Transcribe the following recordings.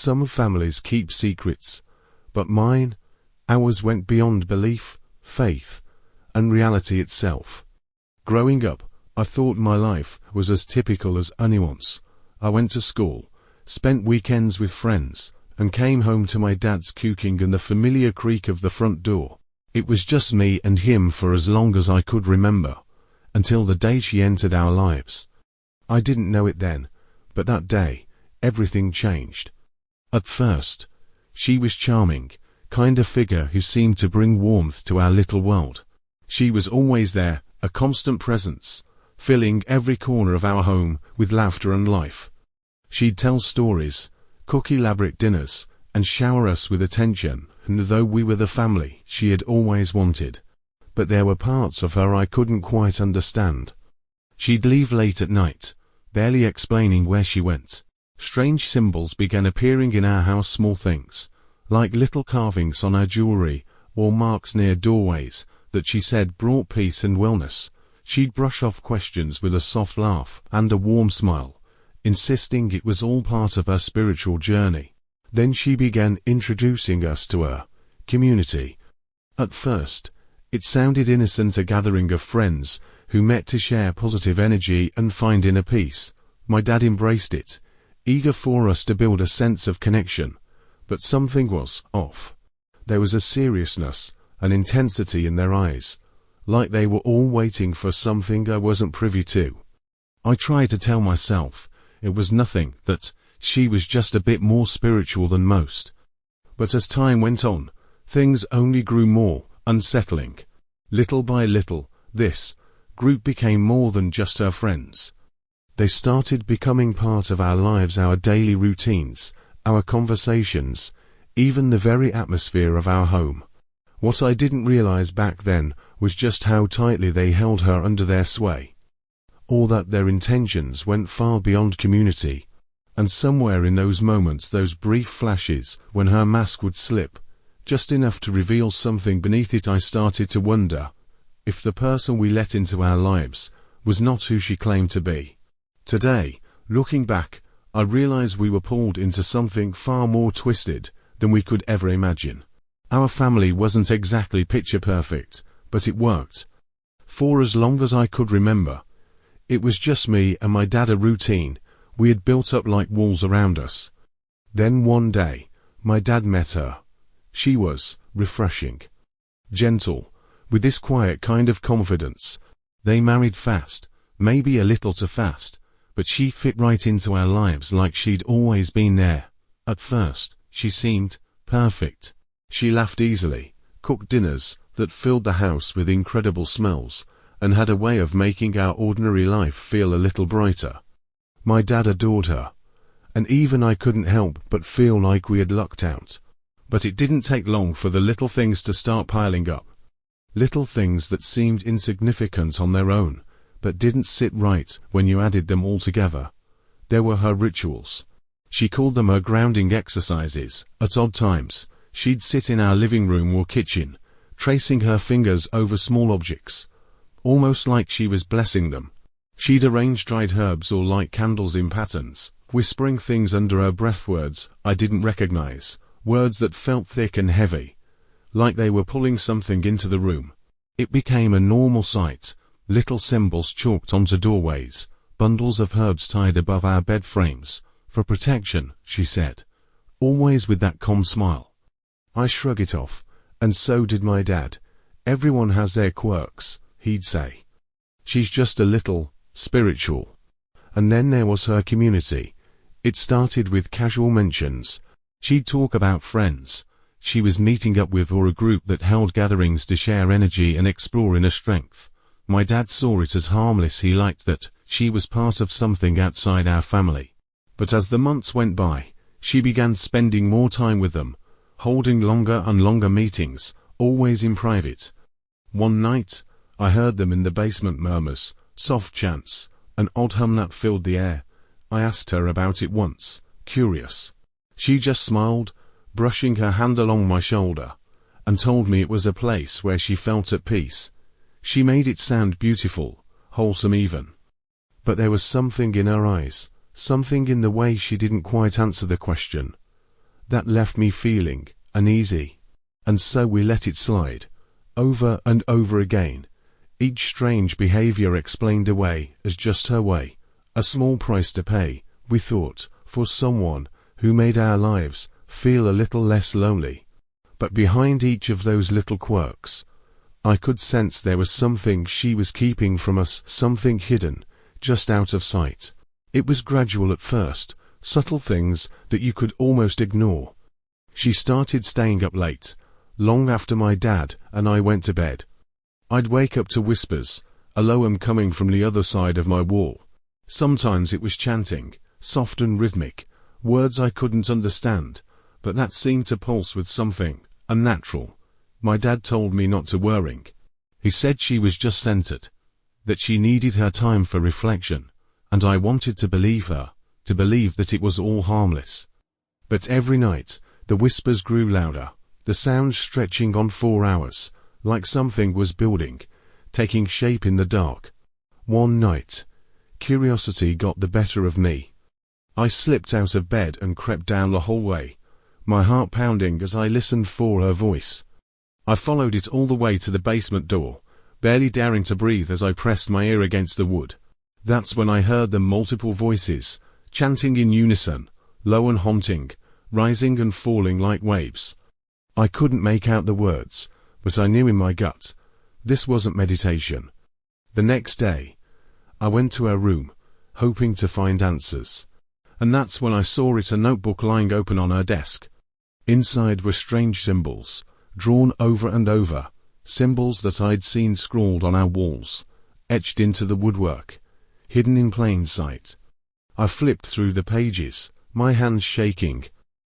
Some families keep secrets, but ours went beyond belief, faith, and reality itself. Growing up, I thought my life was as typical as anyone's. I went to school, spent weekends with friends, and came home to my dad's cooking and the familiar creak of the front door. It was just me and him for as long as I could remember, until the day she entered our lives. I didn't know it then, but that day, everything changed. At first, she was charming, kind of figure who seemed to bring warmth to our little world. She was always there, a constant presence, filling every corner of our home with laughter and life. She'd tell stories, cook elaborate dinners, and shower us with attention, and though we were the family she had always wanted. But there were parts of her I couldn't quite understand. She'd leave late at night, barely explaining where she went. Strange symbols began appearing in our house, small things, like little carvings on our jewelry, or marks near doorways, that she said brought peace and wellness. She'd brush off questions with a soft laugh and a warm smile, insisting it was all part of her spiritual journey. Then she began introducing us to her community. At first, it sounded innocent, a gathering of friends who met to share positive energy and find inner peace. My dad embraced it, eager for us to build a sense of connection. But something was off. There was a seriousness, an intensity in their eyes, like they were all waiting for something I wasn't privy to. I tried to tell myself it was nothing, that she was just a bit more spiritual than most. But as time went on, things only grew more unsettling. Little by little, this group became more than just her friends. They started becoming part of our lives, our daily routines, our conversations, even the very atmosphere of our home. What I didn't realize back then was just how tightly they held her under their sway, or that their intentions went far beyond community. And somewhere in those moments, those brief flashes when her mask would slip, just enough to reveal something beneath it, I started to wonder if the person we let into our lives was not who she claimed to be. Today, looking back, I realize we were pulled into something far more twisted than we could ever imagine. Our family wasn't exactly picture perfect, but it worked. For as long as I could remember, it was just me and my dad, a routine we had built up like walls around us. Then one day, my dad met her. She was refreshing, gentle, with this quiet kind of confidence. They married fast, maybe a little too fast, but she fit right into our lives like she'd always been there. At first, she seemed perfect. She laughed easily, cooked dinners that filled the house with incredible smells, and had a way of making our ordinary life feel a little brighter. My dad adored her, and even I couldn't help but feel like we had lucked out. But it didn't take long for the little things to start piling up. Little things that seemed insignificant on their own, but didn't sit right when you added them all together. There were her rituals. She called them her grounding exercises. At odd times, she'd sit in our living room or kitchen, tracing her fingers over small objects, almost like she was blessing them. She'd arrange dried herbs or light candles in patterns, whispering things under her breath, words I didn't recognize, words that felt thick and heavy, like they were pulling something into the room. It became a normal sight, little symbols chalked onto doorways, bundles of herbs tied above our bed frames, for protection, she said, always with that calm smile. I shrugged it off, and so did my dad. Everyone has their quirks, he'd say. She's just a little spiritual. And then there was her community. It started with casual mentions. She'd talk about friends she was meeting up with, or a group that held gatherings to share energy and explore inner strength. My dad saw it as harmless. He liked that she was part of something outside our family. But as the months went by, she began spending more time with them, holding longer and longer meetings, always in private. One night, I heard them in the basement, murmurs, soft chants, an odd hum that filled the air. I asked her about it once, curious. She just smiled, brushing her hand along my shoulder, and told me it was a place where she felt at peace. She made it sound beautiful, wholesome even. But there was something in her eyes, something in the way she didn't quite answer the question. That left me feeling uneasy. And so we let it slide, over and over again. Each strange behavior explained away as just her way. A small price to pay, we thought, for someone who made our lives feel a little less lonely. But behind each of those little quirks, I could sense there was something she was keeping from us, something hidden, just out of sight. It was gradual at first, subtle things that you could almost ignore. She started staying up late, long after my dad and I went to bed. I'd wake up to whispers, a low coming from the other side of my wall. Sometimes it was chanting, soft and rhythmic, words I couldn't understand, but that seemed to pulse with something unnatural. My dad told me not to worry. He said she was just centered, that she needed her time for reflection, and I wanted to believe her, to believe that it was all harmless. But every night, the whispers grew louder, the sounds stretching on 4 hours, like something was building, taking shape in the dark. One night, curiosity got the better of me. I slipped out of bed and crept down the hallway, my heart pounding as I listened for her voice. I followed it all the way to the basement door, barely daring to breathe as I pressed my ear against the wood. That's when I heard the multiple voices, chanting in unison, low and haunting, rising and falling like waves. I couldn't make out the words, but I knew in my gut, this wasn't meditation. The next day, I went to her room, hoping to find answers. And that's when I saw it, a notebook lying open on her desk. Inside were strange symbols, drawn over and over, symbols that I'd seen scrawled on our walls, etched into the woodwork, hidden in plain sight. I flipped through the pages, my hands shaking.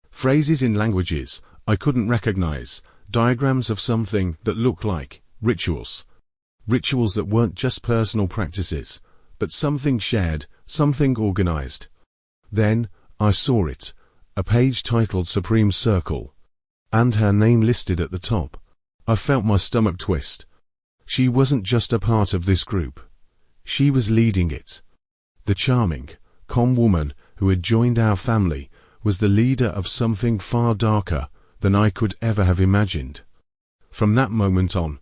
Phrases in languages I couldn't recognize, diagrams of something that looked like rituals. Rituals that weren't just personal practices, but something shared, something organized. Then, I saw it, a page titled Supreme Circle, and her name listed at the top. I felt my stomach twist. She wasn't just a part of this group. She was leading it. The charming, calm woman who had joined our family was the leader of something far darker than I could ever have imagined. From that moment on,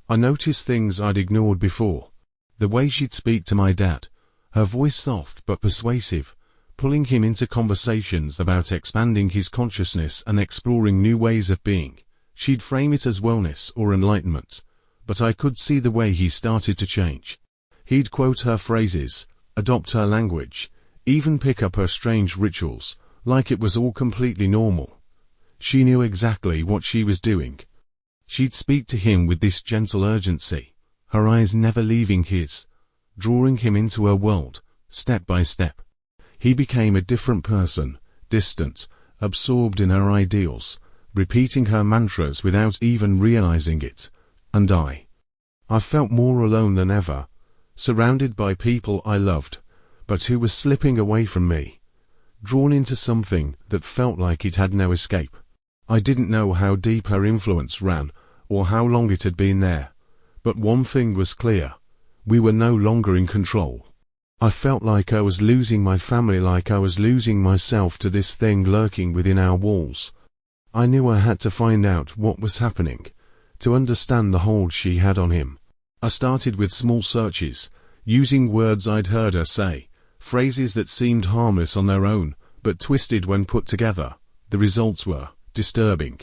I noticed things I'd ignored before. The way she'd speak to my dad, her voice soft but persuasive, pulling him into conversations about expanding his consciousness and exploring new ways of being. She'd frame it as wellness or enlightenment, but I could see the way he started to change. He'd quote her phrases, adopt her language, even pick up her strange rituals, like it was all completely normal. She knew exactly what she was doing. She'd speak to him with this gentle urgency, her eyes never leaving his, drawing him into her world, step by step. He became a different person, distant, absorbed in her ideals, repeating her mantras without even realizing it. And I felt more alone than ever, surrounded by people I loved, but who were slipping away from me, drawn into something that felt like it had no escape. I didn't know how deep her influence ran, or how long it had been there, but one thing was clear: we were no longer in control. I felt like I was losing my family, like I was losing myself to this thing lurking within our walls. I knew I had to find out what was happening, to understand the hold she had on him. I started with small searches, using words I'd heard her say, phrases that seemed harmless on their own, but twisted when put together. The results were disturbing.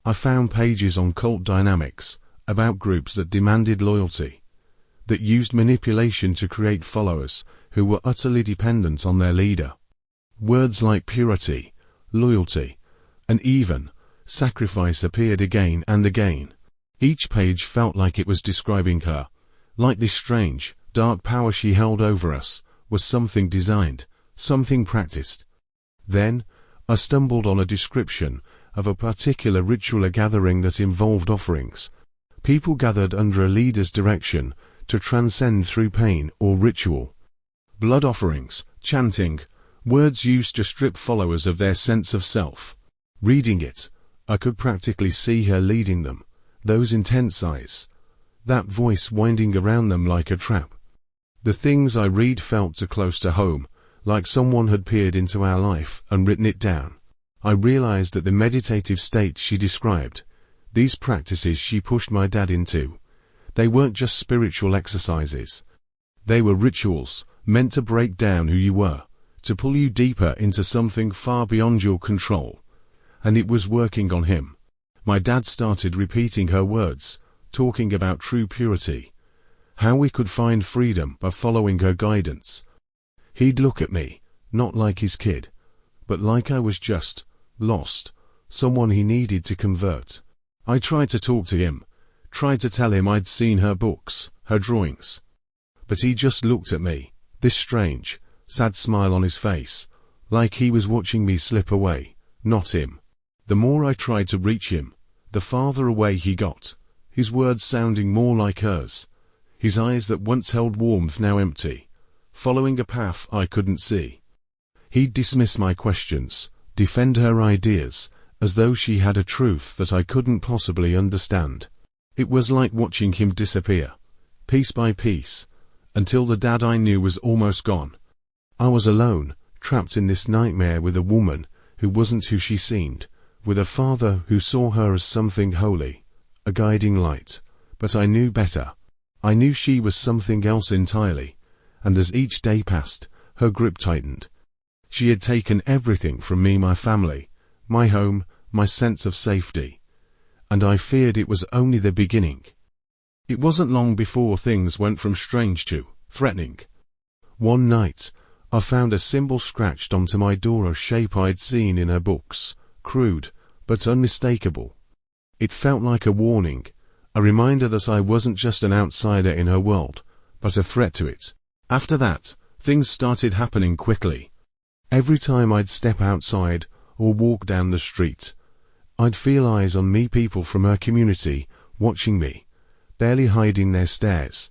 I found pages on cult dynamics, about groups that demanded loyalty, that used manipulation to create followers who were utterly dependent on their leader. Words like purity, loyalty, and even sacrifice appeared again and again. Each page felt like it was describing her, like this strange, dark power she held over us was something designed, something practiced. Then, I stumbled on a description of a particular ritual, a gathering that involved offerings. People gathered under a leader's direction to transcend through pain or ritual. Blood offerings, chanting, words used to strip followers of their sense of self. Reading it, I could practically see her leading them, those intense eyes, that voice winding around them like a trap. The things I read felt too close to home, like someone had peered into our life and written it down. I realized that the meditative state she described, these practices she pushed my dad into, they weren't just spiritual exercises. They were rituals, meant to break down who you were, to pull you deeper into something far beyond your control. And it was working on him. My dad started repeating her words, talking about true purity, how we could find freedom by following her guidance. He'd look at me, not like his kid, but like I was just lost, someone he needed to convert. I tried to talk to him, tried to tell him I'd seen her books, her drawings. But he just looked at me, this strange, sad smile on his face, like he was watching me slip away, not him. The more I tried to reach him, the farther away he got, his words sounding more like hers, his eyes that once held warmth now empty, following a path I couldn't see. He'd dismiss my questions, defend her ideas, as though she had a truth that I couldn't possibly understand. It was like watching him disappear, piece by piece, until the dad I knew was almost gone. I was alone, trapped in this nightmare with a woman who wasn't who she seemed, with a father who saw her as something holy, a guiding light. But I knew better. I knew she was something else entirely, and as each day passed, her grip tightened. She had taken everything from me, my family, my home, my sense of safety. And I feared it was only the beginning. It wasn't long before things went from strange to threatening. One night, I found a symbol scratched onto my door, a shape I'd seen in her books, crude, but unmistakable. It felt like a warning, a reminder that I wasn't just an outsider in her world, but a threat to it. After that, things started happening quickly. Every time I'd step outside or walk down the street, I'd feel eyes on me, people from her community, watching me, barely hiding their stares.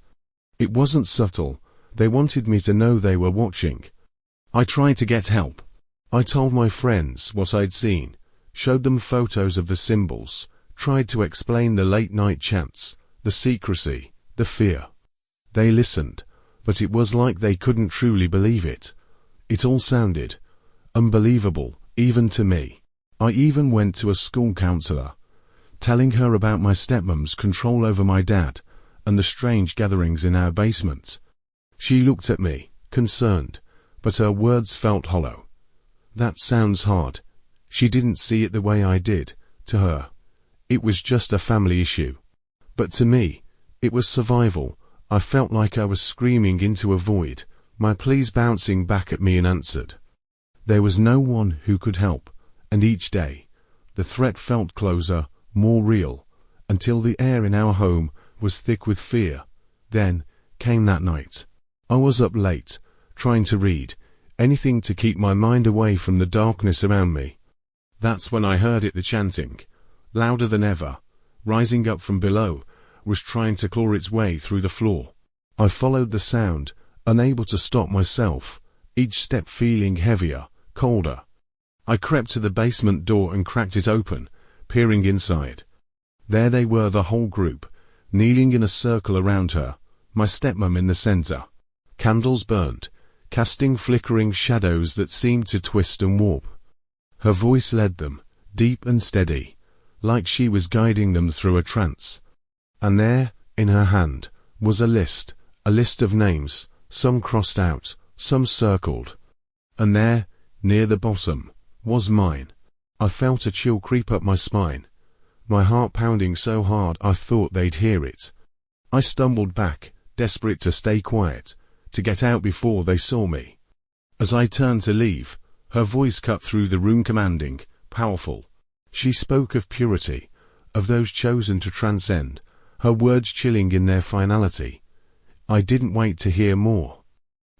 It wasn't subtle. They wanted me to know they were watching. I tried to get help. I told my friends what I'd seen, showed them photos of the symbols, tried to explain the late-night chants, the secrecy, the fear. They listened, but it was like they couldn't truly believe it. It all sounded unbelievable, even to me. I even went to a school counselor, telling her about my stepmom's control over my dad and the strange gatherings in our basement. She looked at me, concerned, but her words felt hollow. That sounds hard. She didn't see it the way I did. To her, it was just a family issue. But to me, it was survival. I felt like I was screaming into a void, my pleas bouncing back at me unanswered. There was no one who could help, and each day, the threat felt closer, more real, until the air in our home was thick with fear. Then came that night. I was up late, trying to read, anything to keep my mind away from the darkness around me. That's when I heard it, the chanting, louder than ever, rising up from below, was trying to claw its way through the floor. I followed the sound, unable to stop myself, each step feeling heavier, colder. I crept to the basement door and cracked it open, peering inside. There they were, the whole group, kneeling in a circle around her, my stepmom in the center. Candles burned, casting flickering shadows that seemed to twist and warp. Her voice led them, deep and steady, like she was guiding them through a trance. And there, in her hand, was a list of names, some crossed out, some circled. And there, near the bottom, was mine. I felt a chill creep up my spine, my heart pounding so hard I thought they'd hear it. I stumbled back, desperate to stay quiet, to get out before they saw me. As I turned to leave, her voice cut through the room, commanding, powerful. She spoke of purity, of those chosen to transcend, her words chilling in their finality. I didn't wait to hear more.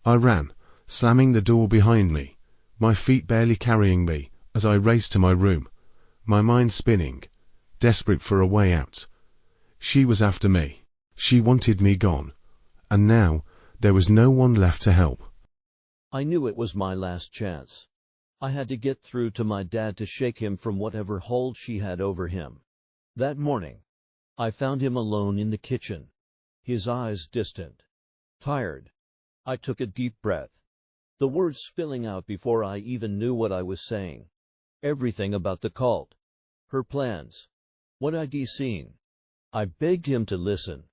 I ran, slamming the door behind me, my feet barely carrying me, as I raced to my room, my mind spinning, desperate for a way out. She was after me. She wanted me gone. And now, there was no one left to help. I knew it was my last chance. I had to get through to my dad to shake him from whatever hold she had over him. That morning, I found him alone in the kitchen, his eyes distant, tired. I took a deep breath, the words spilling out before I even knew what I was saying. Everything about the cult. Her plans. What I'd seen. I begged him to listen.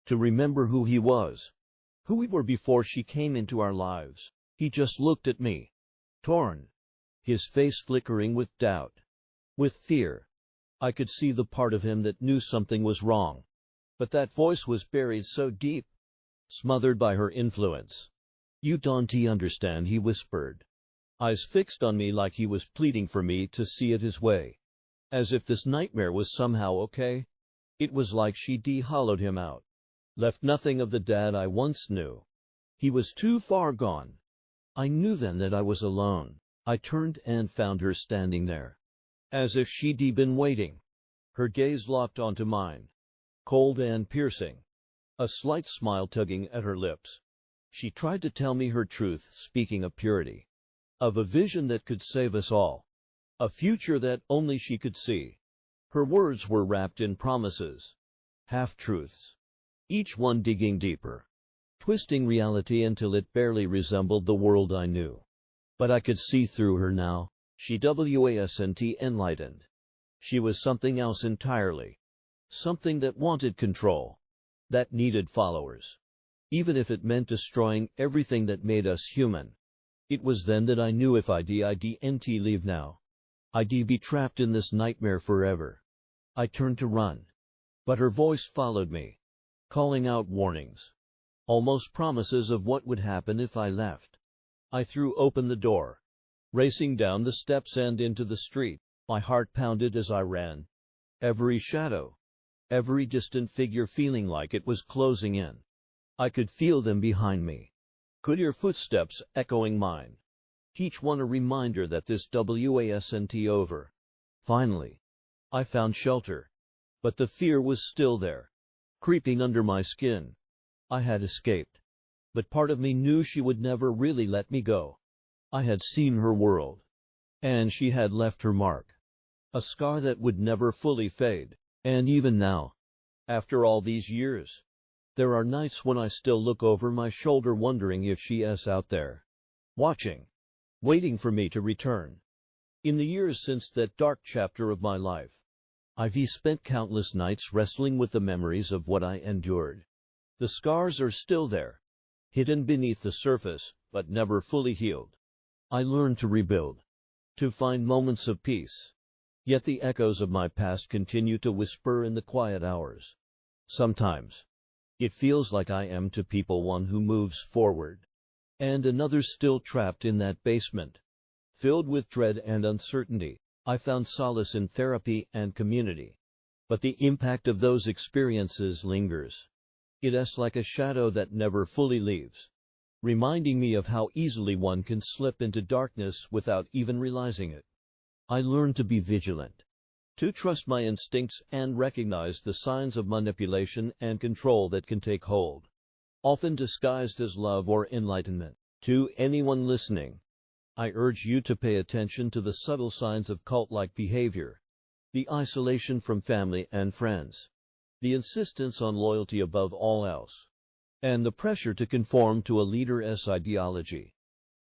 To remember who he was. Who we were before she came into our lives. He just looked at me. Torn. His face flickering with doubt. With fear. I could see the part of him that knew something was wrong. But that voice was buried so deep. Smothered by her influence. You don't understand, he whispered. Eyes fixed on me like he was pleading for me to see it his way. As if this nightmare was somehow okay. It was like she'd hollowed him out. Left nothing of the dad I once knew. He was too far gone. I knew then that I was alone. I turned and found her standing there. As if she'd been waiting. Her gaze locked onto mine. Cold and piercing. A slight smile tugging at her lips. She tried to tell me her truth, speaking of purity. Of a vision that could save us all. A future that only she could see. Her words were wrapped in promises. Half-truths. Each one digging deeper. Twisting reality until it barely resembled the world I knew. But I could see through her now. She wasn't enlightened. She was something else entirely. Something that wanted control. That needed followers. Even if it meant destroying everything that made us human. It was then that I knew if I didn't leave now, I'd be trapped in this nightmare forever. I turned to run. But her voice followed me. Calling out warnings. Almost promises of what would happen if I left. I threw open the door. Racing down the steps and into the street, my heart pounded as I ran. Every shadow. Every distant figure feeling like it was closing in. I could feel them behind me. Could hear footsteps echoing mine. Each one a reminder that this wasn't over. Finally, I found shelter. But the fear was still there. Creeping under my skin. I had escaped. But part of me knew she would never really let me go. I had seen her world. And she had left her mark. A scar that would never fully fade. And even now, after all these years, there are nights when I still look over my shoulder wondering if she is out there. Watching. Waiting for me to return. In the years since that dark chapter of my life, I've spent countless nights wrestling with the memories of what I endured. The scars are still there. Hidden beneath the surface, but never fully healed. I learned to rebuild. To find moments of peace. Yet the echoes of my past continue to whisper in the quiet hours. Sometimes, it feels like I am to people one who moves forward, and another still trapped in that basement. Filled with dread and uncertainty, I found solace in therapy and community. But the impact of those experiences lingers. It is like a shadow that never fully leaves, reminding me of how easily one can slip into darkness without even realizing it. I learned to be vigilant, to trust my instincts and recognize the signs of manipulation and control that can take hold, often disguised as love or enlightenment. To anyone listening, I urge you to pay attention to the subtle signs of cult-like behavior, the isolation from family and friends, the insistence on loyalty above all else, and the pressure to conform to a leader's ideology.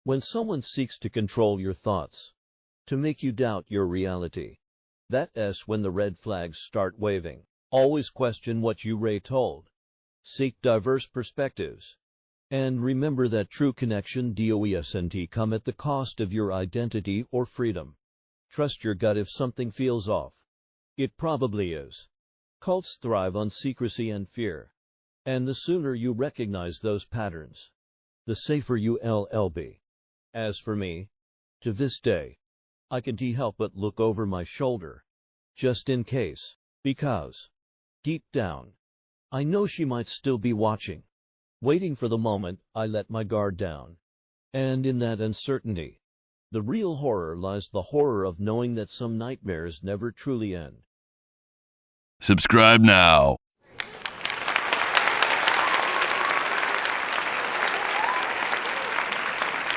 When someone seeks to control your thoughts, to make you doubt your reality, that is when the red flags start waving. Always question what you were told. Seek diverse perspectives. And remember that true connection doesn't come at the cost of your identity or freedom. Trust your gut if something feels off. It probably is. Cults thrive on secrecy and fear. And the sooner you recognize those patterns, the safer you'll be. As for me, to this day, I can't help but look over my shoulder, just in case, because, deep down, I know she might still be watching, waiting for the moment I let my guard down. And in that uncertainty, the real horror lies, the horror of knowing that some nightmares never truly end. Subscribe now.